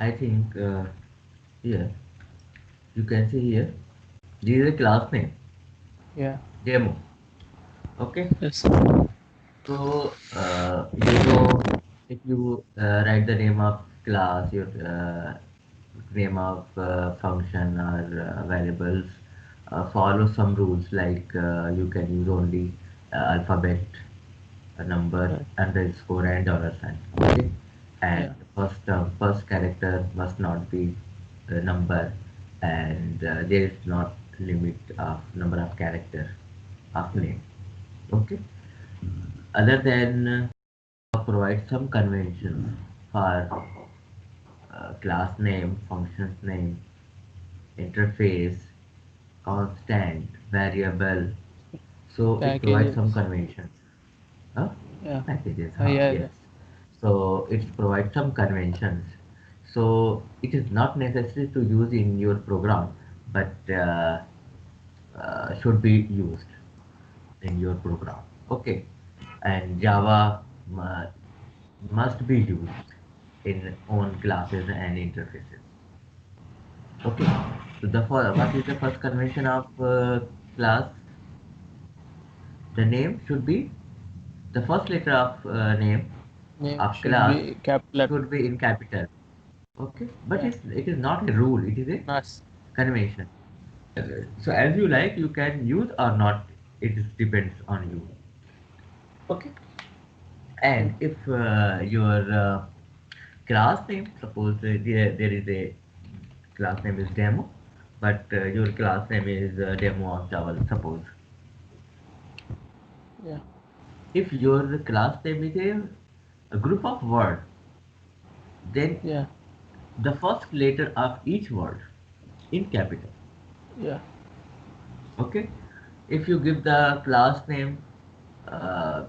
I think here you can see here. This is a class name Yeah. demo. Okay. Yes. So if you write the name of class, your name of function or variables, follow some rules like you can use only alphabet, a number, Right. underscore, and dollar sign. Okay, and Yeah. first character must not be a number, and there is not limit of number of character of name. Okay, other than provide some conventions for class name, functions name, interface, constant, variable. So it provides some Packages. conventions. Huh? Yeah. Packages, huh? Yeah. Yes. Yeah. So it provides some conventions. So it is not necessary to use in your program, but should be used in your program. Okay. And Java uh, must be used in own classes and interfaces. Okay. So what is the first convention of class? The name should be the first letter of name Name of should class be capital letter. should be in capital. Okay, but Yeah. it is not a rule. It is a Nice. convention. So as you like, you can use or not. Depends on you. Okay. And Mm. if your class name, suppose there is a class name is demo, but your class name is demo of Java, suppose. Yeah. If your class name is a group of word, then Yeah. the first letter of each word in capital. Yeah. Okay. If you give the class name uh,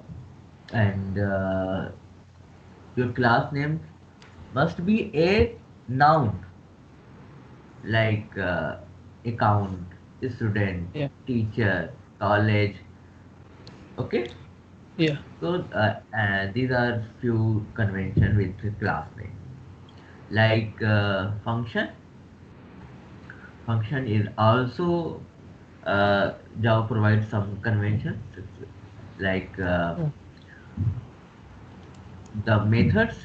and your class name must be a noun like account, student, Yeah. teacher, college. Okay. Yeah. So these are few convention with class name like function is also Java provides some conventions like Yeah. the methods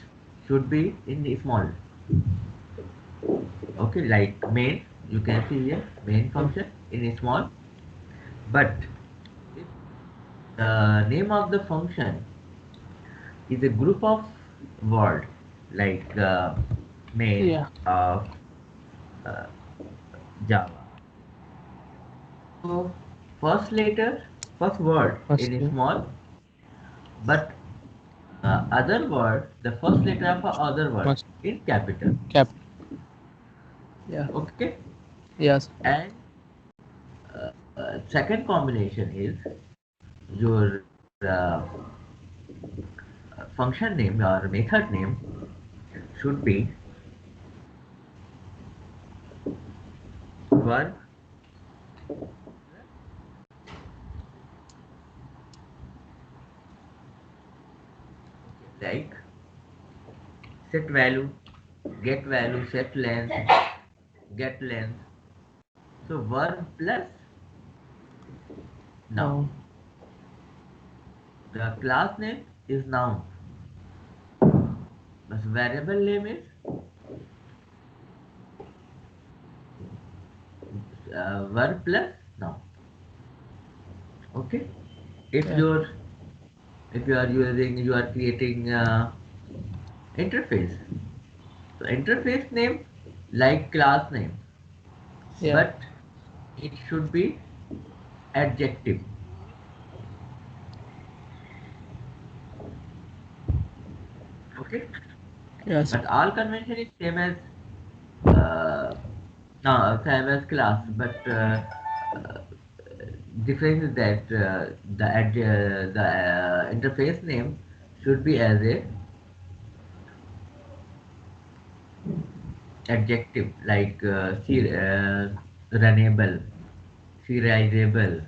should be in the small. Okay, like main, you can see here main Yeah. function in a small, but if the name of the function is a group of word like main Yeah. of uh, Java. So first letter, first word Must in a be. small, but other word, the first letter of a other word Must in capital. cap. Yeah. Okay, Yes. and second combination is your function name or method name should be verb like set value, get value, set length, get length. So verb plus noun. No. The class name is noun. But variable name is verb plus noun. Okay. If Yeah. you're if you are creating interface. So interface name like class name, Yeah. but it should be adjective. Okay. Yes. But all convention is uh, same as class, but difference is that the interface name should be as a adjective like runnable, serializable,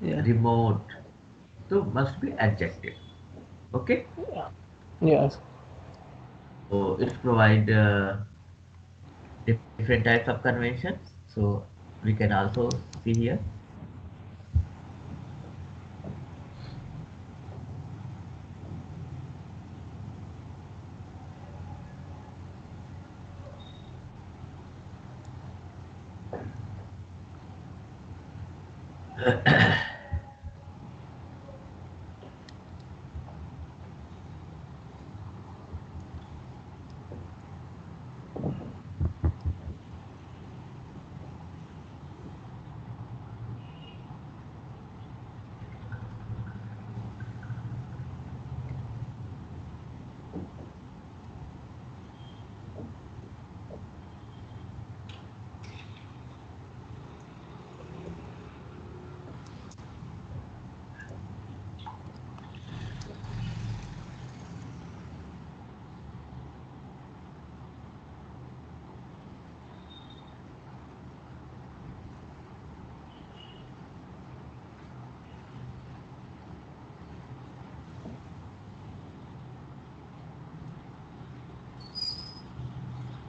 Yeah. remote. So must be adjective. Okay. Yeah. Yes. So it's provide. different types of conventions. So we can also see here.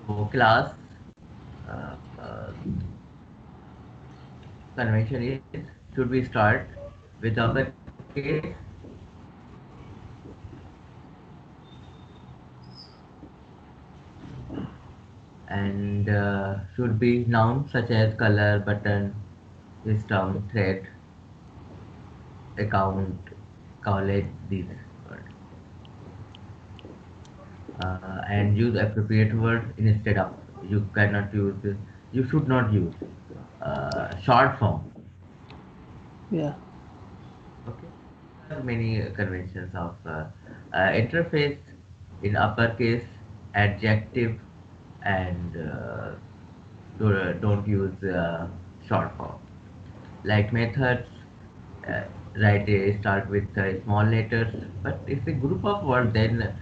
So class uh, uh, convention is should we start with uppercase and should be nouns such as color, button, system, thread, account, college, these words. And use appropriate word instead of you cannot use you should not use short form. Yeah. Okay, there are many conventions of interface in uppercase, adjective, and don't use short form. Like methods, uh, right? Start with small letters, but it's a group of words. Then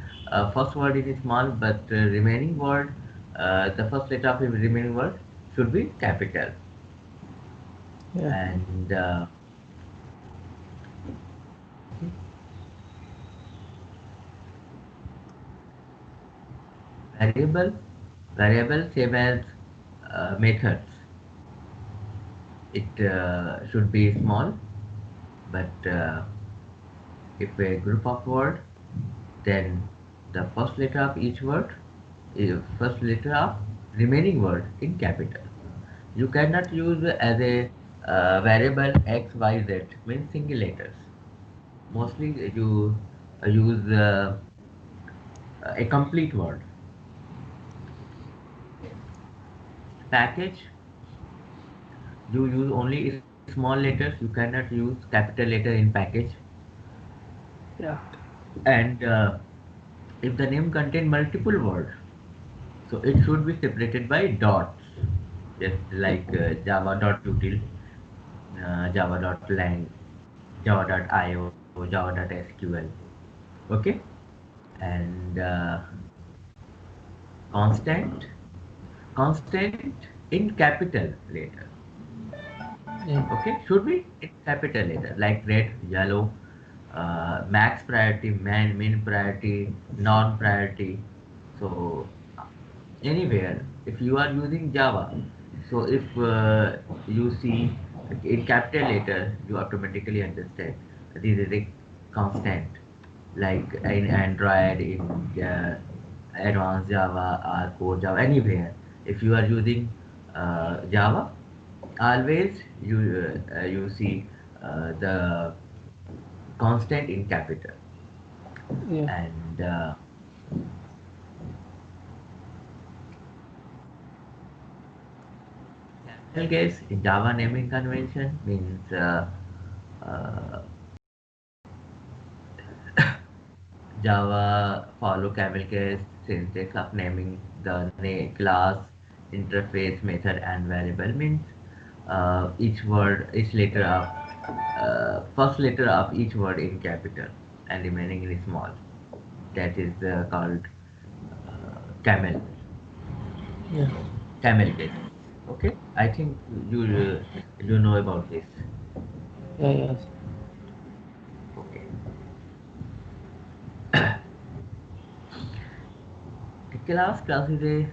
first word is small, but remaining word, the first letter of the remaining word should be capital. Yeah. And variable, variable same as methods. It should be small, but if a group of word, then the first letter of each word is first letter of remaining word in capital. You cannot use as a variable x, y, z means single letters. Mostly you use a complete word. Package, you use only small letters. You cannot use capital letter in package. Yeah. And if the name contain multiple words, so it should be separated by dots, just Yeah. like java.util, java.lang, java.io, java.sql. Okay, and constant, constant in capital letter. Yeah. Okay, should be in capital letter like red, yellow, max priority, min priority, non priority. So anywhere if you are using Java, so if you see in capital letter, you automatically understand this is a constant. Like in Android, in advanced Java or core Java, anywhere if you are using Java, always you see the constant in capital. Yeah. And camel case in Java naming convention means uh, Java follow camel case syntax of naming the class, interface, method, and variable means each word, each letter of first letter of each word in capital and remaining in small. That is called camel, Yeah. camel case. Okay, I think you know about this. Yeah. Yes. Okay, class is a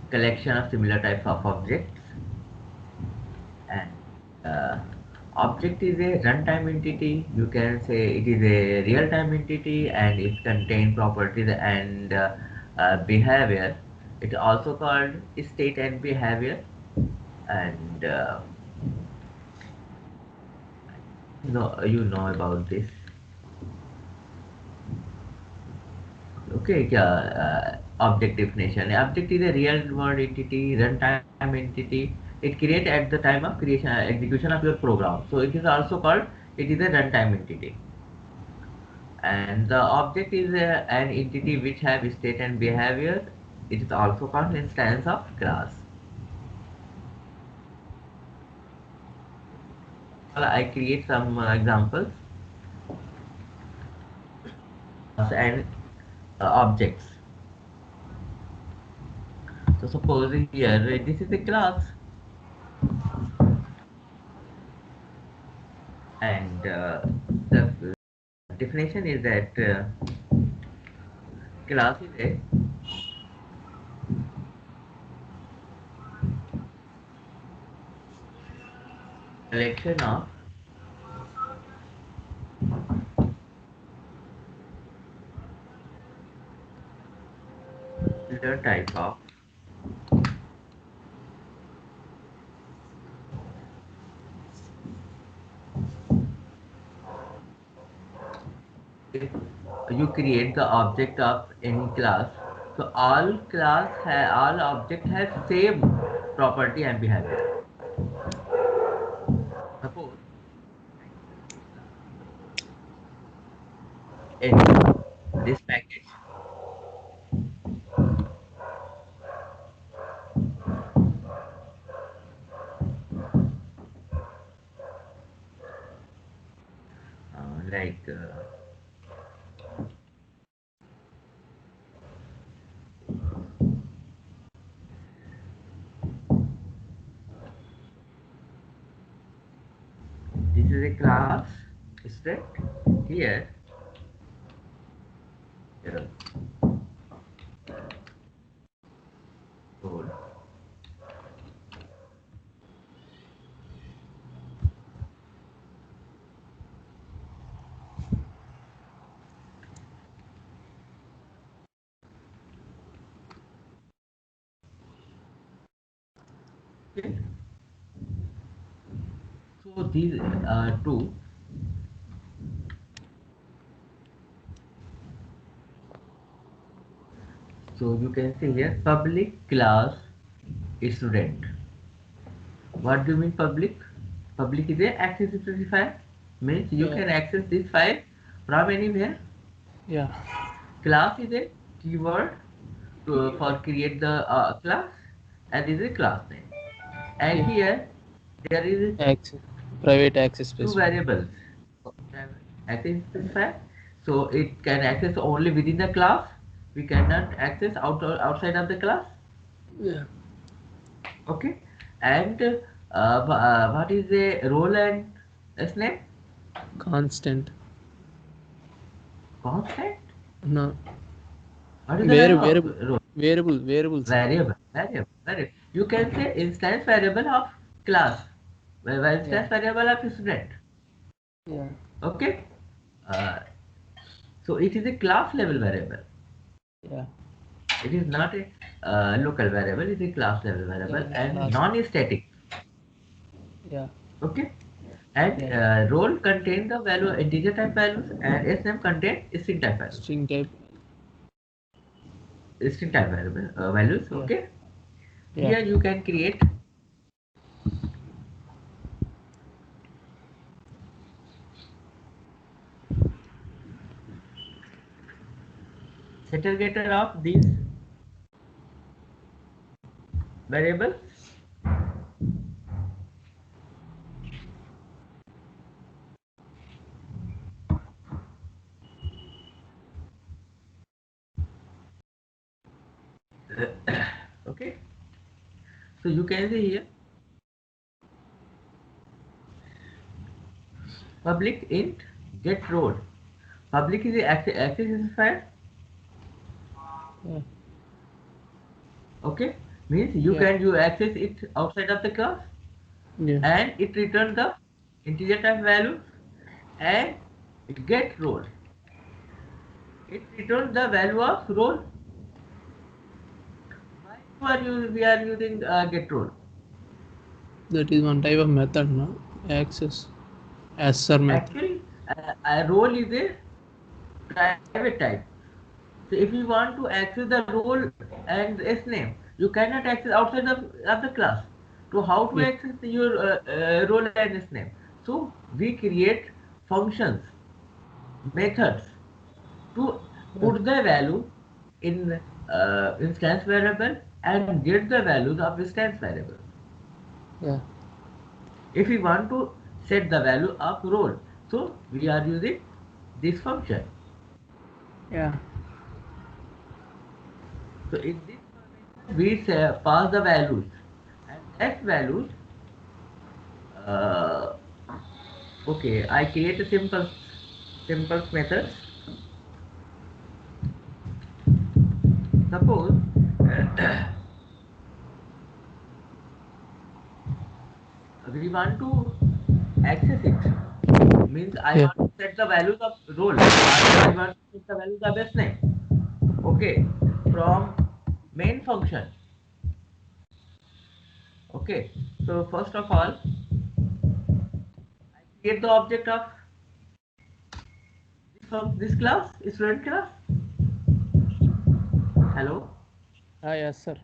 collection of similar types of objects. And uh, object is a runtime entity. You can say it is a real-time entity, and it contains properties and behavior. It's also called state and behavior. And no, you know about this. Okay, yeah, object definition. Object is a real world entity, runtime entity. It creates at the time of creation, execution of your program. So it is also called, it is a runtime entity. And the object is an entity which have state and behavior. It is also called instance of class. I create some examples and objects. So suppose here this is a class, and the definition is that class is a collection of the type of if you create the object of any class, so all object has same property and behavior. Suppose in this package, like this is a class student here. uh, code. Okay. So these two, so you can see here public class student. What do you mean public? Public is a accessibility file, means you Yeah. can access this file from anywhere. Yeah. Class is a keyword for create the class, and this is a class name. And Yeah. here there is Access. Private access two specifier. variables. Access specifier, so it can access only within the class. We cannot access outside of the class. Yeah. Okay, and what is the role and name? Constant. Constant. No. What is the value Variable. of Variable. role? Variable. Variable, sir. Variable. You can say instance variable of class, where Yeah. instance variable of student. Yeah. Okay, uh, so it is a class level variable. Yeah. It is not a local variable. It is a class level variable Yeah. and Last. non-static. Yeah. Okay, and Yeah. role contain the value integer type values, and sm contain string type values. String type. String type variable values. Yeah. Okay, Yeah. here you can create segregator of these variables. Okay, so you can see here public int get role. Public is the access specifier. Yeah. Okay, Means you Yeah. can you access it outside of the class, Yeah. and it returns the integer type value, and it get role. It returns the value of role. Why we are using get role? That is one type of method, no? Access. Assert method. Actually, a role is a private type. So if you want to access the role and its name, you cannot access outside of the class. So how to Yeah. access your role and its name? So we create functions, methods to Yeah. put the value in instance variable and get the values of instance variable. Yeah. If we want to set the value of role, so we are using this function. Yeah. So in this function, we say, pass the values, and that values. Uh, okay, I create a simple method. Suppose we want to access it. Means I Yeah. want to set the values of role. I want to set the values of best name. Okay, from main function. Okay, so first of all, I create the object of this class, student class. Hello. Ah, yes, sir.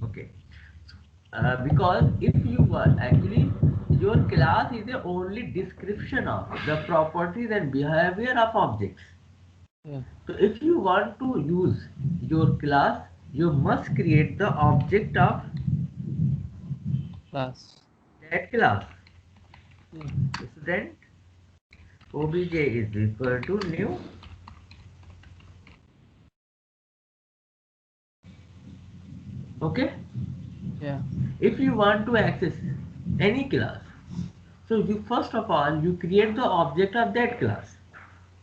Okay. Because if you were actually your class is the only description of the properties and behavior of objects. Yeah. So if you want to use your class, you must create the object of Class. that class. Yeah. Student obj is equal to new. Okay. Yeah. If you want to access any class, so you first of all you create the object of that class.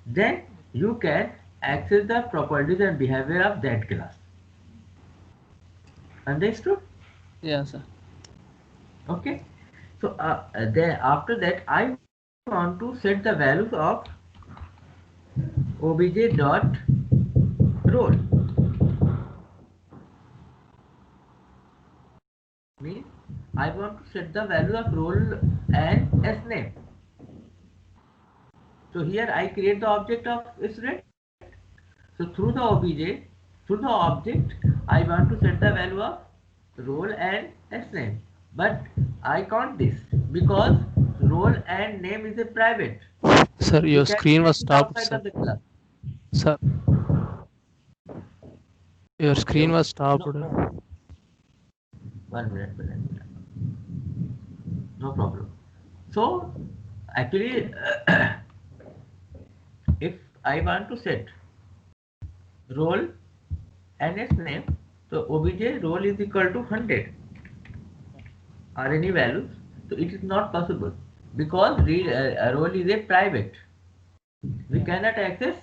Then you can access the properties and behavior of that class. Understood? Yeah, sir. Okay. So then after that, I want to set the values of obj dot role. Means I want to set the value of role and s name. So here I create the object of student. So through the obj, through the object, I want to set the value of role and s name. But I can't this because role and name is a private. Sir, We your can screen was access stopped, outside sir. of the class. Sir, your Okay, screen okay. was stopped. No, no. 1 minute. No problem. So actually, if I want to set role and its name, so obj role is equal to 100 or any values. So it is not possible because role is a private. We Yeah. cannot access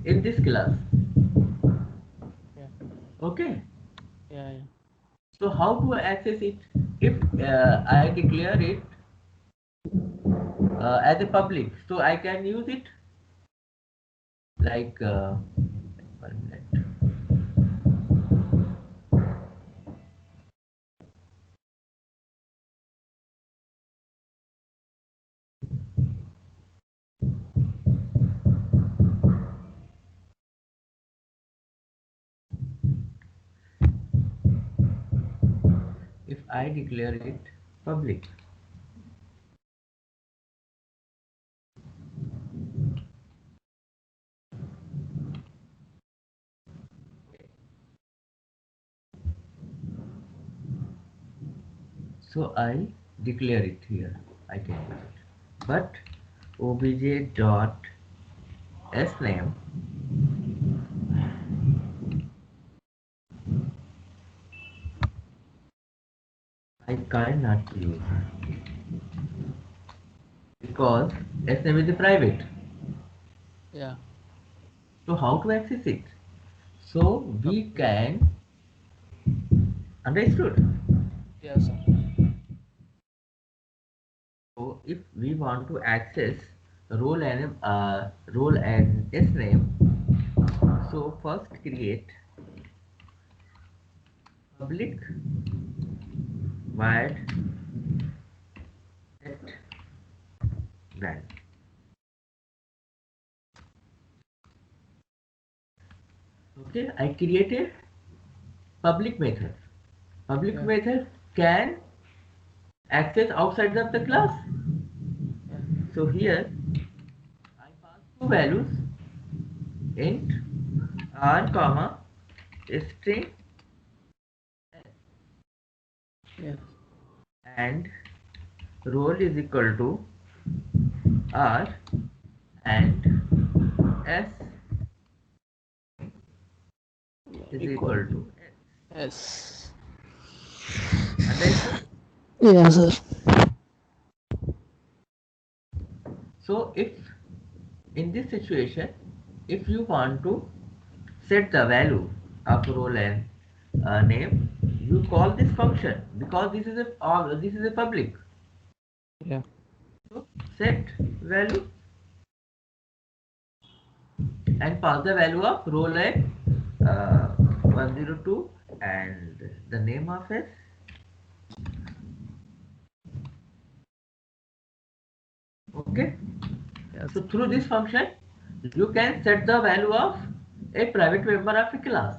in this class. Yeah. Okay. Yeah. Yeah. So how to access it? If I declare it as a public, so I can use it like 1 minute. If I declare it public, so I declare it here. I can use it. But obj dot s name, I cannot use because s name is a private. Yeah. So how to access it? So we Public. can Understood? Yes, sir. So if we want to access role and its name, so first create public void set brand. Okay, I created public method. Public Yeah, method can access outside of the class. yeah, So here I pass two values, int r comma string yeah. and role is equal to r and s is Equal equal to to s. S. Understood? Yeah, sir. So if in this situation, if you want to set the value of role and name, you call this function because this is a public. Yeah, So set value and pass the value of role and 102 and the name of it. Okay. yes. So through this function, you can set the value of a private member of a class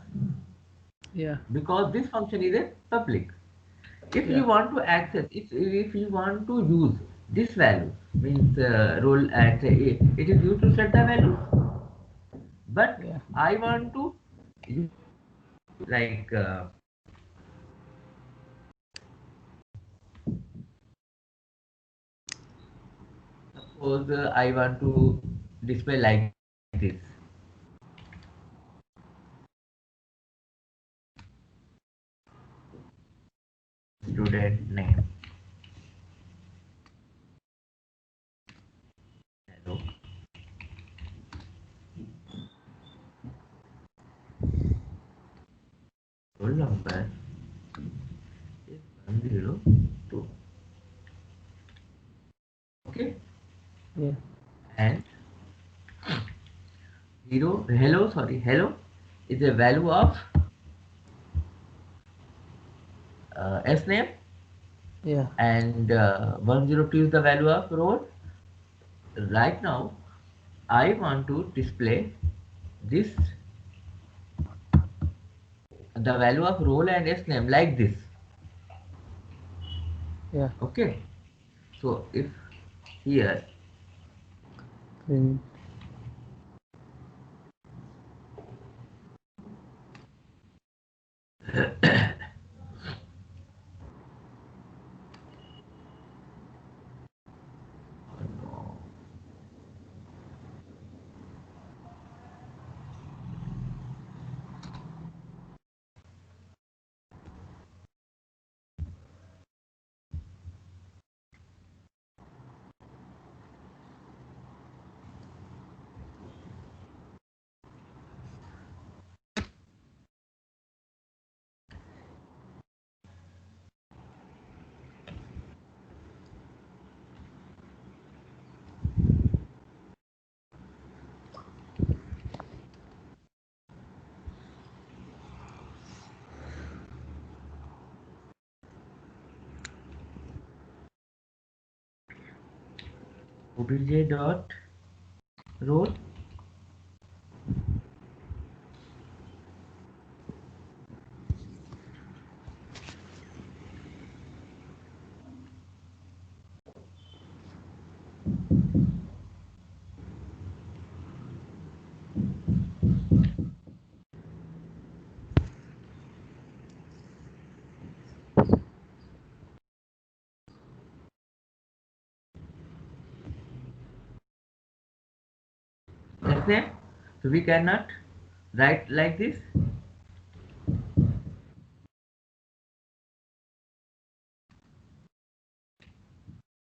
Yeah, because this function is a public. If yeah, you want to access, if you want to use this value, means role and it is used to set the value, but yeah. I want to use like suppose I want to display like this student name. Hello. Roll number is 102. Okay, Yeah, and hello is a value of s name yeah, and 102 is the value of role. Right now I want to display this the value of role and s name like this. yeah. Okay, so if here Print. obj dot role s name. So we cannot write like this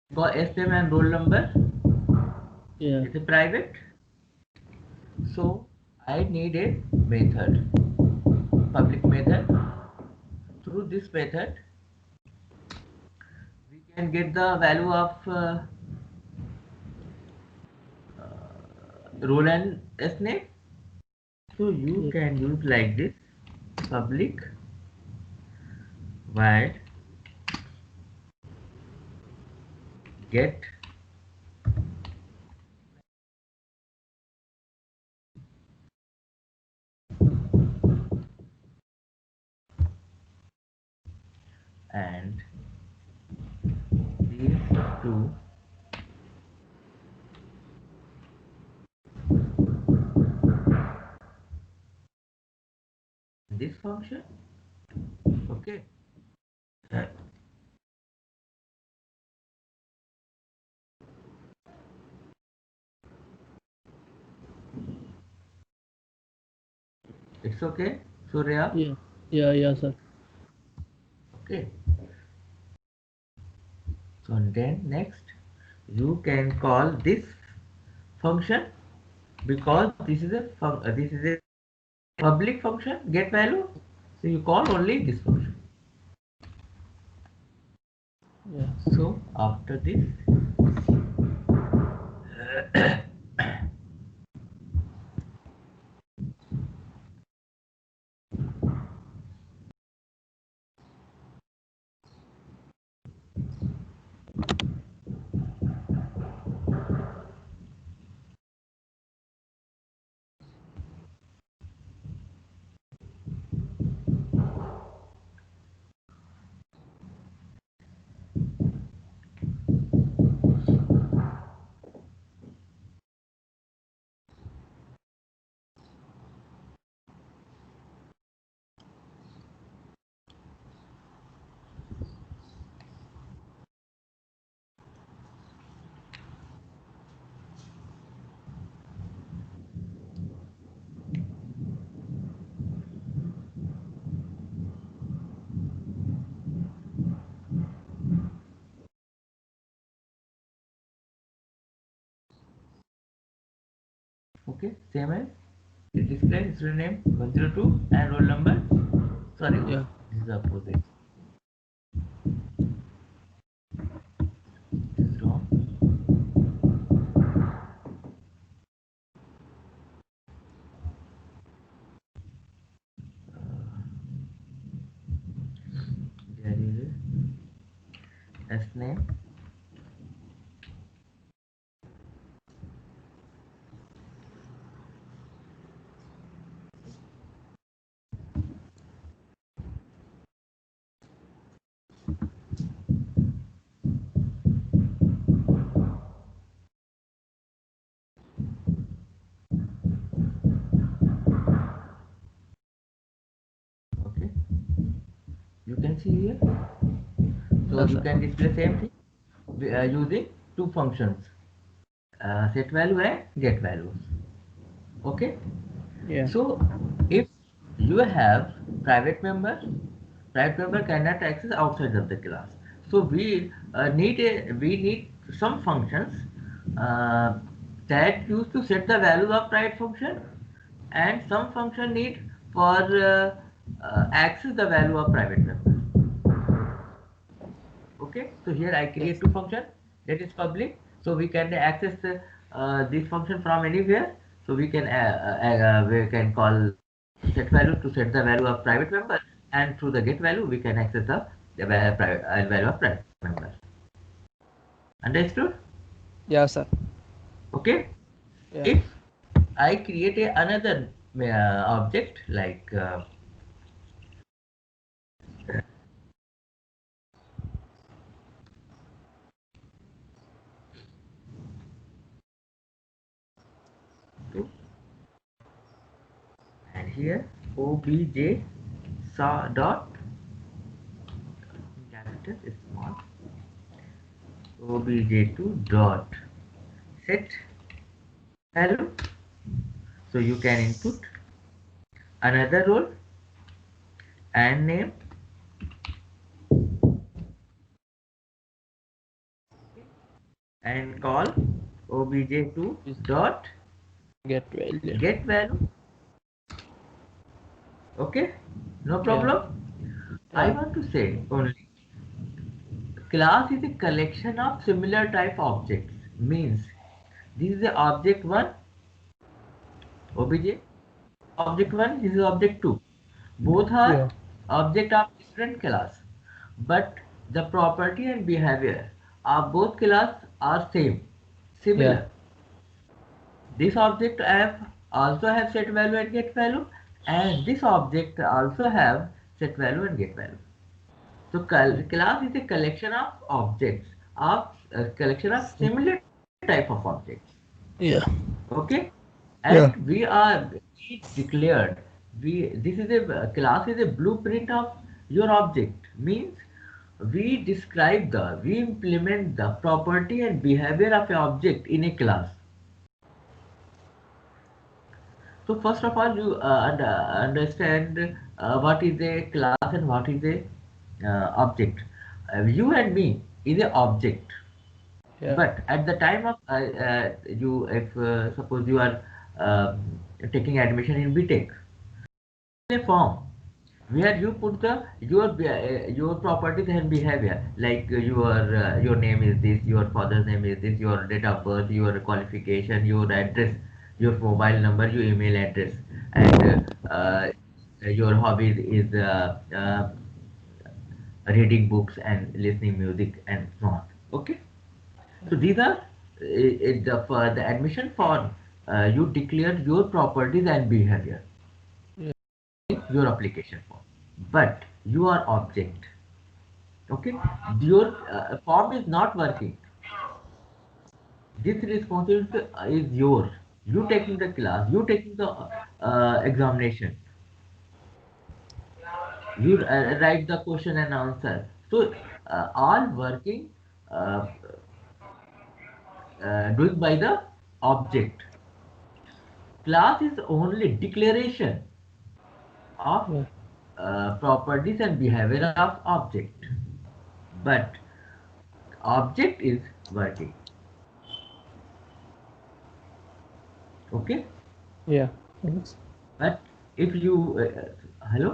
because s name and roll number Yeah, is a private. So I need a method, public method. Through this method, we can get the value of role and name. So you Yeah. can use like this: public void get and these two this function. Okay. It's okay, Surya. Yeah. Yeah. Yeah, sir. Okay. So then next, you can call this function because this is a public function get value. So you call only this function. Yeah. So after this, okay, same as it displays student name 102 and roll number. Sorry, Yeah. this is opposite. This is wrong. There is a S name. Okay, you can see here. So Yeah, you sir. can display same thing using two functions, set value and get values. Okay. Yeah. So if you have private member, private member cannot access outside of the class. So we need some functions uh, that used to set the value of private function, and some function need for access the value of private member. Okay, so here I create Yes. two function that is public, so we can access this function from anywhere. So we can call set value to set the value of private member, and through the get value we can access the value of private member. Understood? Yeah, sir. Okay. Yeah. If I create another object like and here obj saw dot capital small obj2 dot set value. So you can input another role and name and call obj2 Is dot get value. get value. Okay, no Yeah. problem. I Yeah. want to say only class is a collection of similar type objects. Means this is the object one, obj. Object one, this is object two. Both are Yeah. object of different class, but the property and behavior of both class are Yeah. similar. This object have also have set value and get value, and this object also have set value and get value. So class is a collection of objects of a collection of similar type of objects. Yeah. Okay, and Yeah. we declared we this is a class is a blueprint of your object. Means we implement the property and behavior of an object in a class. So first of all, you understand what is a class and what is a object. You and me is a object, Yeah. but at the time of you, if suppose you are taking admission in BTech, a form where you put the your properties and behavior, like your name is this, your father's name is this, your date of birth, your qualification, your address, your mobile number, your email address, and your hobbies is reading books and listening music and so on. Okay, so these are for the admission form. You declare your properties and behavior, Yeah. your application form, but you are object. Okay, your form is not working. This responsibility is yours. You taking the class, you taking the examination, you write the question and answer. So all working uh, doing by the object. Class is only declaration of Yeah. properties and behavior of object, but object is working. Okay, Yeah. Thanks. but if you hello,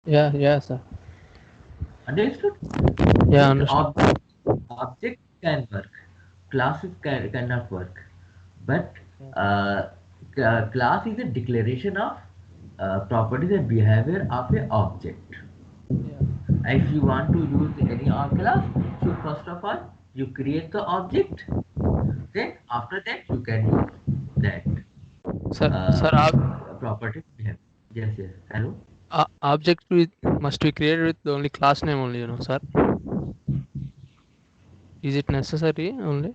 Yeah. Yeah, sir. understood? Yeah, Means understood. object can work, classes cannot work, but Yeah. class is a declaration of properties and behavior of a object. Yeah. If you want to use any class, so first of all you create the object, then after that you can use that Sir, uh, property behavior. Yes, yes. Hello. object must be created with only class name only, sir. Is it necessary only?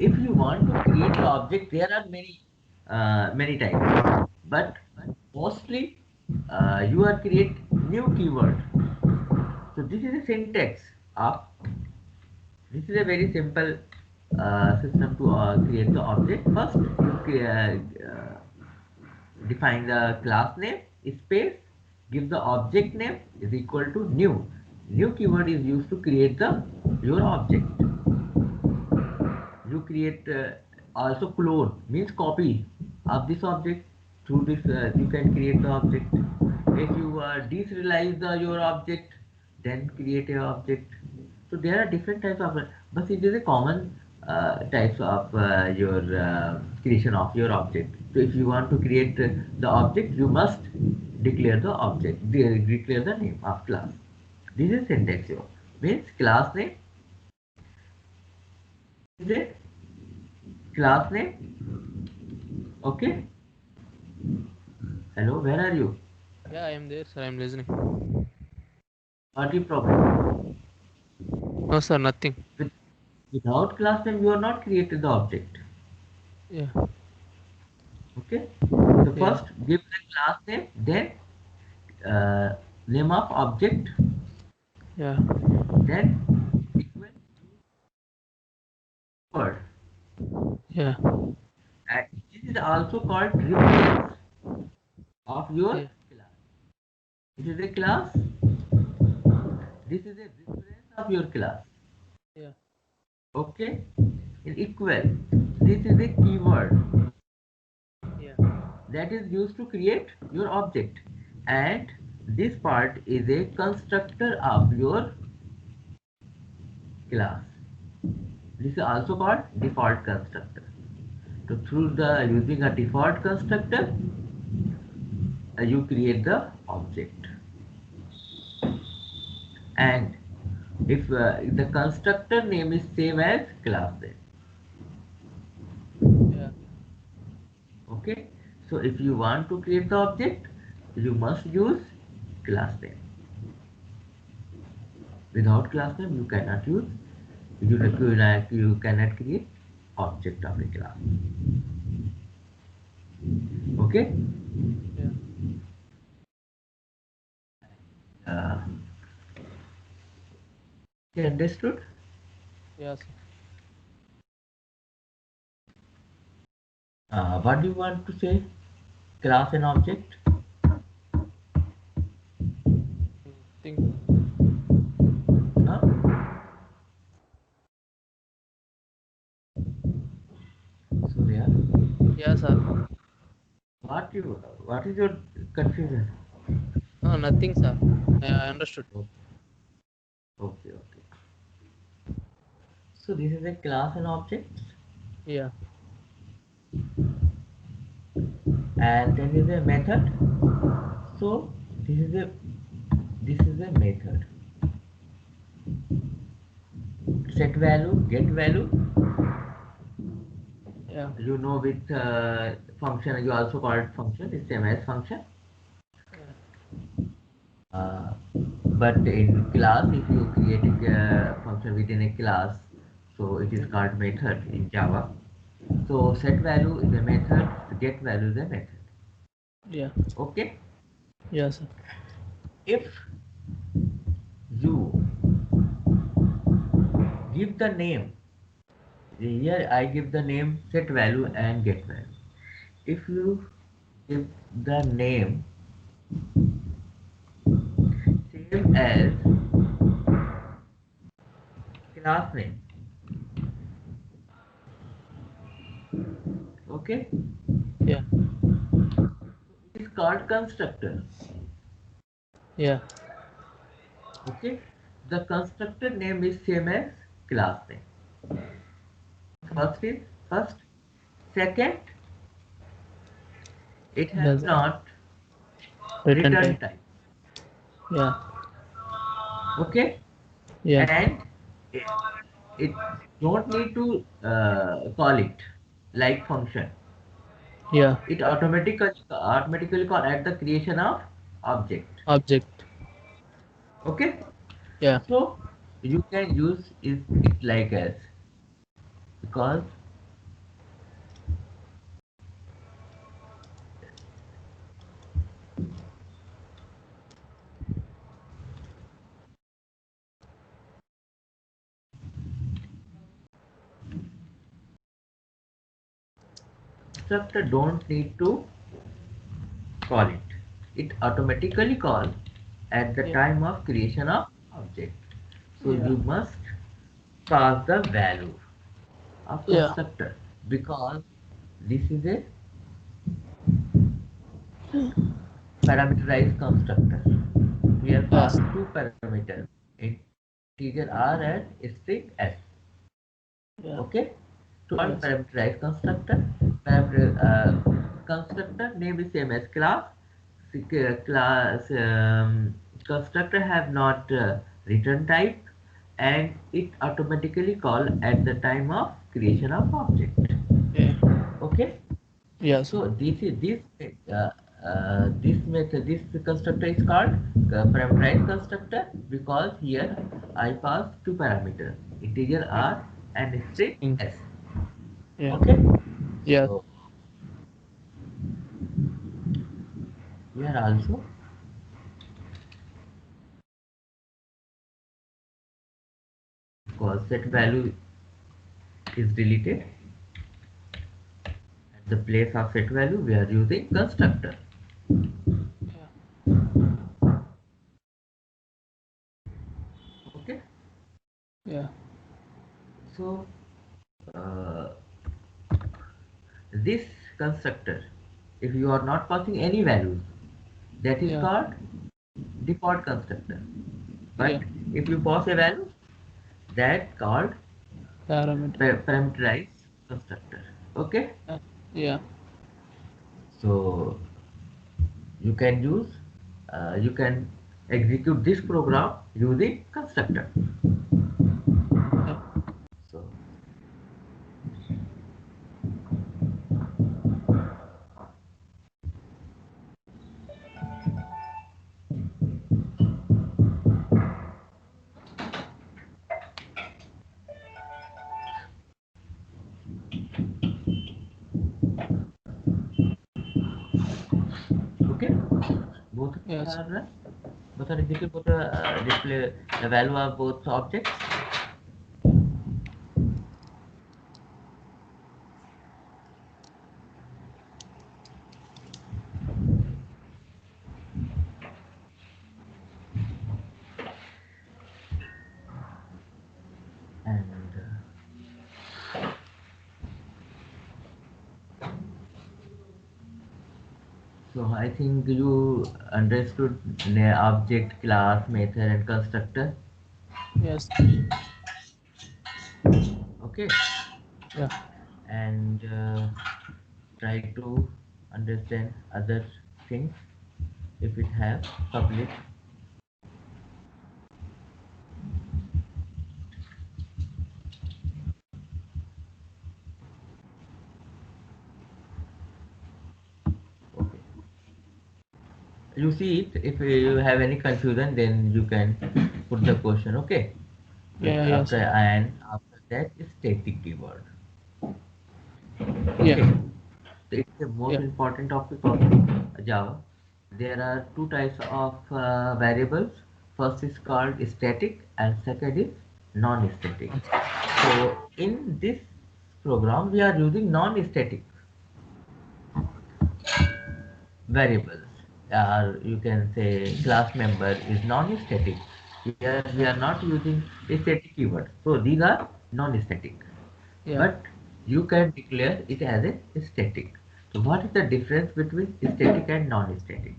If you want to create the object, there are many types, but mostly you are create new keyword. So this is a syntax of this is a very simple system to create the object. First, define the class name, space, give the object name is equal to new. New keyword is used to create the your object. You create also clone means copy of this object. Through this you can create the object. If you deserialize your object, then create a object. So there are different types of, but it is a common types of your creation of your object. So if you want to create the object, you must declare the object, declare the name of class. This is syntax here. Means class name is a class name. Okay. Hello, where are you? Yeah, I am there, sir. I am listening. What is problem? No, sir, nothing. With, without class name, you are not created the object. Yeah. Okay. So Yeah. first give the class name, then uh, name of object, Yeah. then equal word. Yeah. And this is also called reference of your Yeah. class. This is a class. This is a reference of your class. Yeah. Okay. In equal. This is a keyword. Yeah. that is used to create your object, and this part is a constructor of your class. This is also called default constructor. So through the using a default constructor, you create the object. And if the constructor name is same as class name, Yeah. okay. So if you want to create the object, you must use class name. Without class name, you cannot use. You cannot create object of a class. Okay. Yeah. Uh, you understood? Yeah, sir. What do you want to say? Class and object? Think. Huh? Surya, Yeah, sir. what is your confusion? No, nothing, sir. I understood. Okay, okay, okay. So this is a class and object, Yeah. and then is a method. So this is a this is a method. Set value, get value. Yeah. You know with function, you also call it function. It's same as function. Yeah. Uh, but in class, if you create a function within a class, so it is called method in Java. So set value is a method, get value is a method. Yeah. Okay. Yeah, sir. If you give the name, here I give the name set value and get value. If you give the name same as class name, okay, Yeah. it is called constructor. Yeah. Okay, the constructor name is same as class name. First is first. Second, it has Yes, sir. not Return return type. type. Yeah. Okay, Yeah. and it, it don't need to call it like function. Yeah. It automatically call at the creation of object. Object. Okay, Yeah. so you can use it like as, because constructor don't need to call it. It automatically call at the Yeah. time of creation of object. So Yeah. you must pass the value of Yeah. constructor, because this is a parameterized constructor. We have Yes. passed two parameters, integer r and string s. Yeah. Okay, to called Yes. parameterized constructor. Parameter constructor name is same as class. Class constructor have not return type, and it automatically call at the time of creation of object. Yeah. Okay, Yes. so this method, this constructor is called parameterized constructor, because here I pass two parameters, integer r and string Mm. s. Yeah. Okay, Yeah. so here also because set value is deleted, at the place of set value we are using constructor. Yeah. Okay, Yeah. so uh, this constructor If you are not passing any values, that is Yeah. called default constructor. Yeah. But if you pass a value, that called Parameter. parameterized constructor. Okay, Yeah. Yeah. so you can execute this program using constructor. Yeah. So okay, both Yes. are both are execute, both are display the value of both objects. And so I think you understood the object, class, method, and constructor. Yes. Okay, Yeah. and try to understand other things if it has public. Okay, you see it. If you have any confusion, then you can put the question. Okay, Yeah. Yes. after and after that is static keyword. Yeah. Okay, so it's the most Yeah. important topic of Java. There are two types of variables. First is called static and second is non-static. So in this program we are using non-static variables, or you can say class member is non-static. We Yeah. are not using static keywords. So these are non-static. Yeah. But you can declare it as a static. So what is the difference between static and non-static?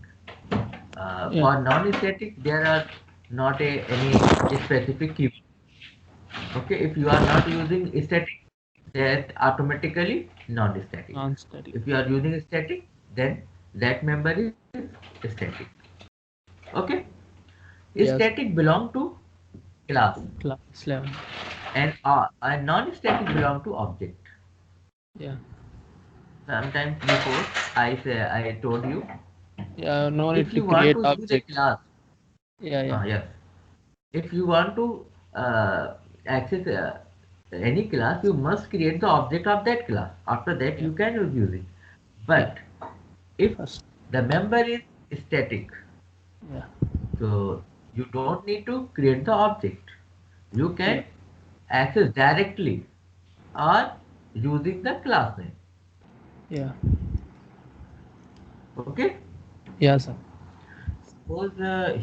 Yeah. For non-static, there are not any specific keyword. Okay, if you are not using static, that automatically non-static. Non-static. If you are using static, then that member is static. Okay, Yes. static belong to class Class 11. and non-static belong to object. Yeah. Sometimes before I told you, Yeah. No need if to you want create to use a objects. class, Yeah. Yeah. yes, if you want to access any class, you must create the object of that class. After that, Yeah. you can use it. Yeah. But if First. the member is static, Yeah. so you don't need to create the object. You Yeah. can access directly or using the class name. Yeah. Okay. Yeah, sir. Suppose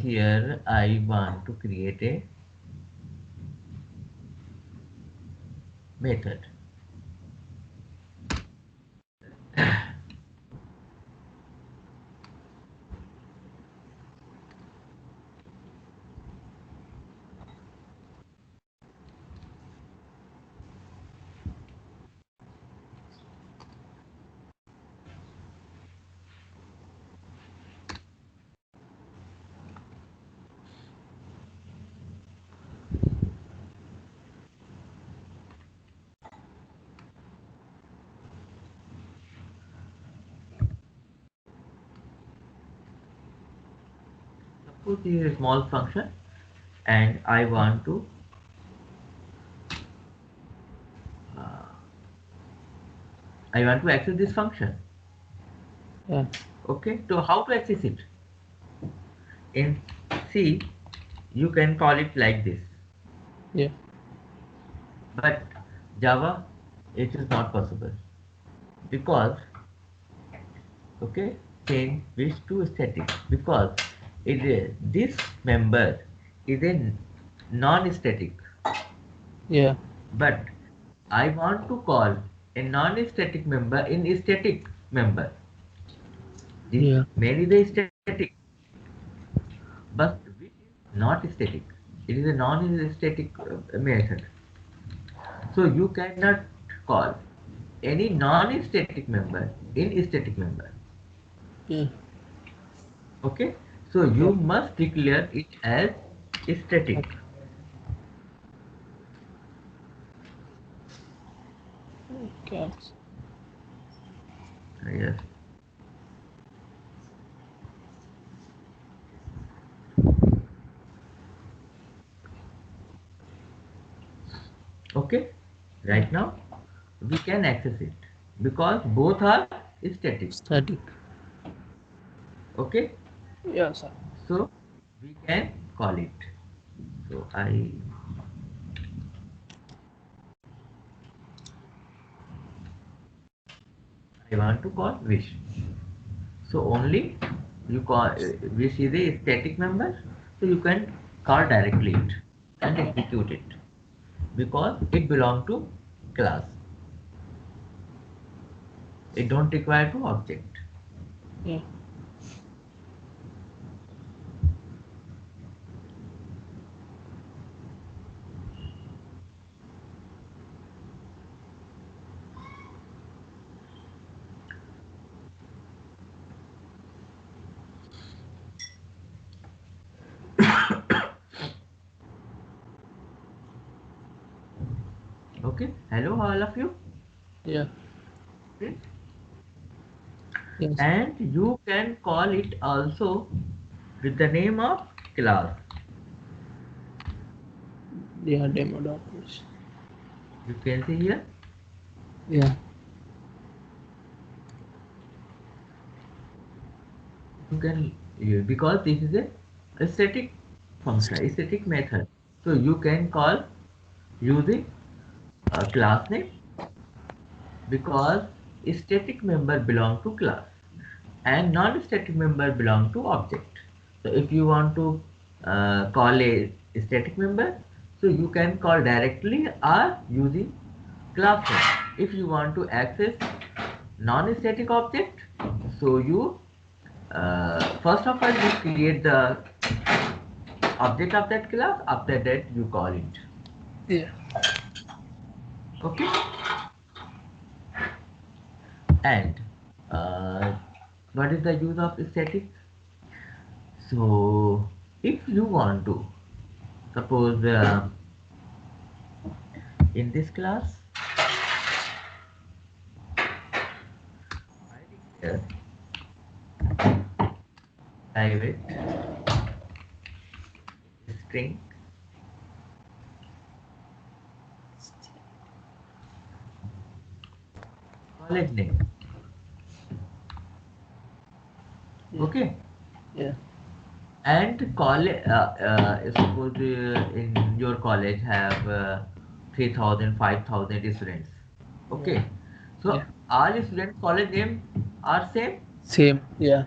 here I want to create a method. Suppose this is a small function and uh, I want to access this function. Yeah. Okay, so how to access it? In C, you can call it like this, Yeah. but Java, it is not possible because okay, change this to static because this member is a non-static, Yeah. but I want to call a non-static member in static member. This Yeah. main is a static, but which is not static. It is a non-static method. So you cannot call any non-static member in static member. Yeah. Okay. So Yeah. you must declare it as static. Caps. Yes. Okay. Right now we can access it because both are static. Static. Okay. Yeah, sir. So we can call it. So I want to call wish. So only you call wish is a static member. So you can call directly it and Yeah. execute it because it belong to class. It don't require to object. Yeah. Okay. Hello all of you. Yeah. Okay. Yes. And you can call it also with the name of class. Yeah. Demo documents. You can see here. Yeah. You can because this is a static function, a static method. So you can call using a class name because static member belong to class and non-static member belong to object. So if you want to call a static member, so you can call directly or using class name. If you want to access non-static object, so you first of all you create the object of that class. After that you call it. Yeah. Okay. And uh, what is the use of static? So if you want to suppose in this class I declare private string college name. Yeah. Okay. Yeah. And college suppose in your college have 3,000 students. Yeah. Okay. So Yeah. all students college name are same. Same. Yeah.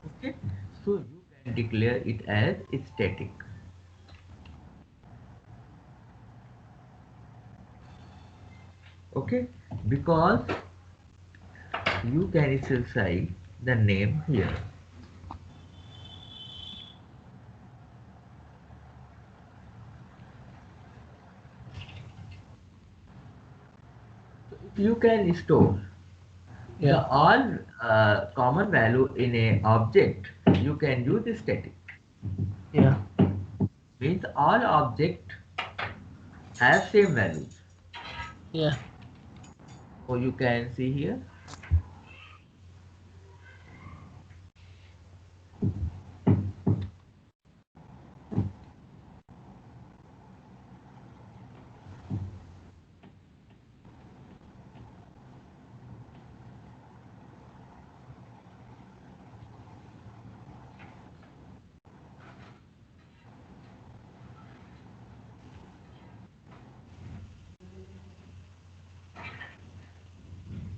Okay. So you can declare it as static. Okay. Because you can specify the name here. So if you can store the Yeah. all common value in a object, you can use static. Yeah. Means all object have same values. Yeah. So you can see here.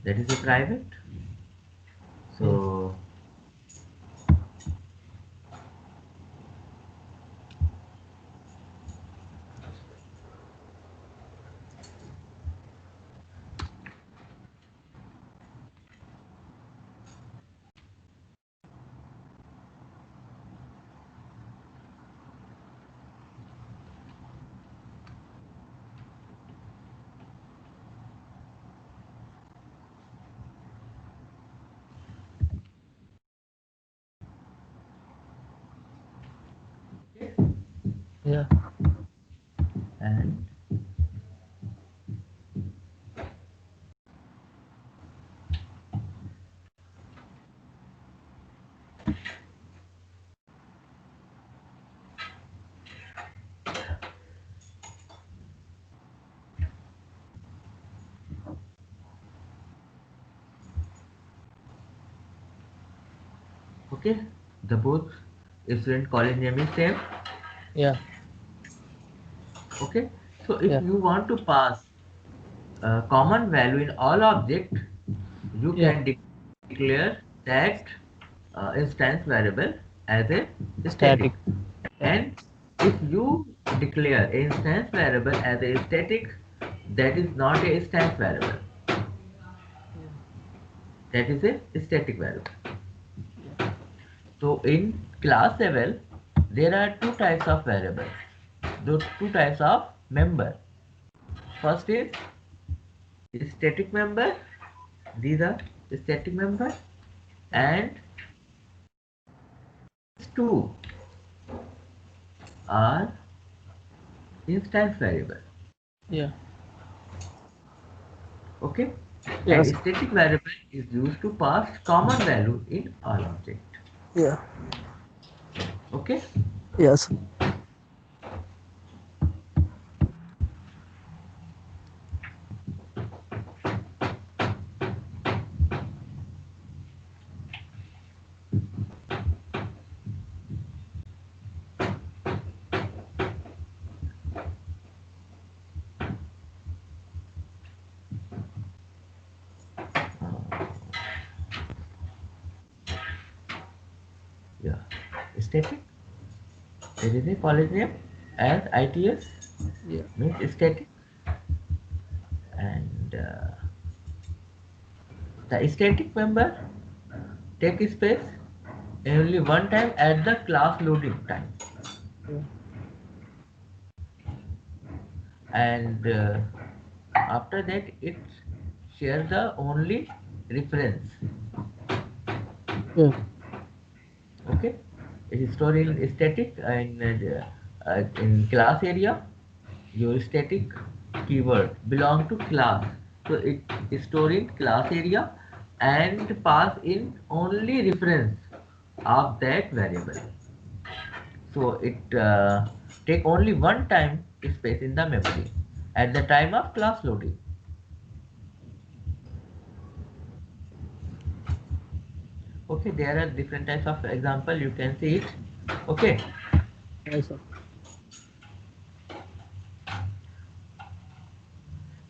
That is a private. Yeah. So Yeah. And okay, the both student college name is same. Yeah. Okay, so if Yeah. you want to pass a common value in all object, you Yeah. can declare that instance variable as a static. Static. Yeah. And if you declare a instance variable as a static, that is not a instance variable. Yeah. That is a static variable. Yeah. So in class level, there are two types of variables. Those two types of member. First is static member. These are static member, Yeah. and these two are instance variable. Yeah. Okay, and Yes. static variable is used to pass common value in all object. Yeah. Okay, Yes. yeah, static. There is a college name as ITS Yeah. means static, and the static member take space only one time at the class loading time, Yeah. and after that it shares the only reference. Yeah. Okay, it is stored in static and in class area. Your static keyword belong to class, so it is stored in class area and pass in only reference of that variable. So it take only one time space in the memory at the time of class loading. Okay, there are different types of example, you can see it. Okay, Yes, sir.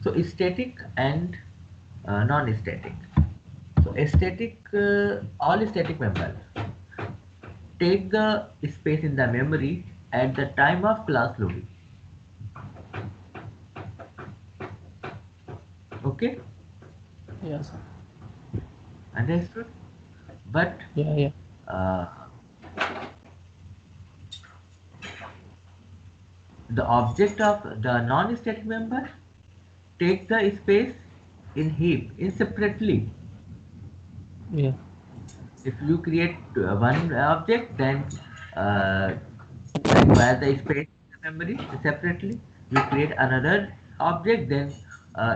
so static and non-static. So static, all static member take the space in the memory at the time of class loading. Okay, Yes, sir. understood? But Yeah. Yeah. uh, the object of the non-static member take the space in heap in separately. Yeah. If you create one object, then uh, require the space in the memory separately. You create another object, then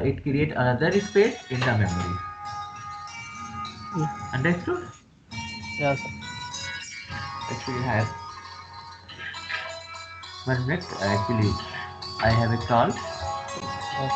it create another space in the memory. Yeah. Understood? Yes, sir. Actually, I have 1 minute. Actually, I have a call. Yes.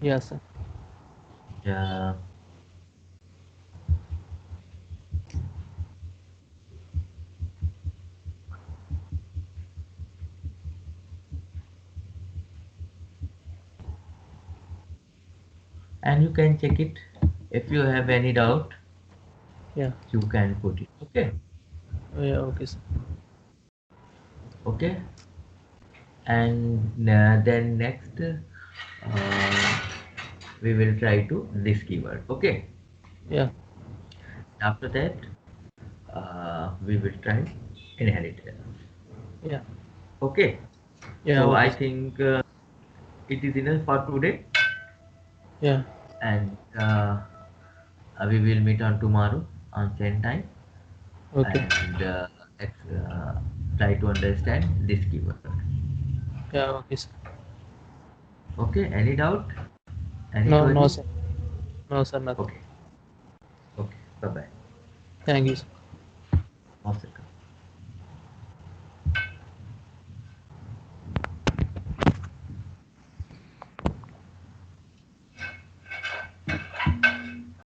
Yes, sir. Uh, and you can check it. If you have any doubt, Yeah. you can put it. Okay. Yeah. Okay, sir. Okay. And then next, we will try to this keyword. Okay. Yeah. After that, we will try inheritance. Yeah. Okay. Yeah. So Okay, I sir. think it is enough for today, Yeah. and we will meet on tomorrow on same time, Okay. and try to understand this keyword. Yeah. Okay, sir. Okay. Any doubt? Any No, no, query? sir. No, sir. Nothing. Okay. Okay. Bye bye. Thank you, sir.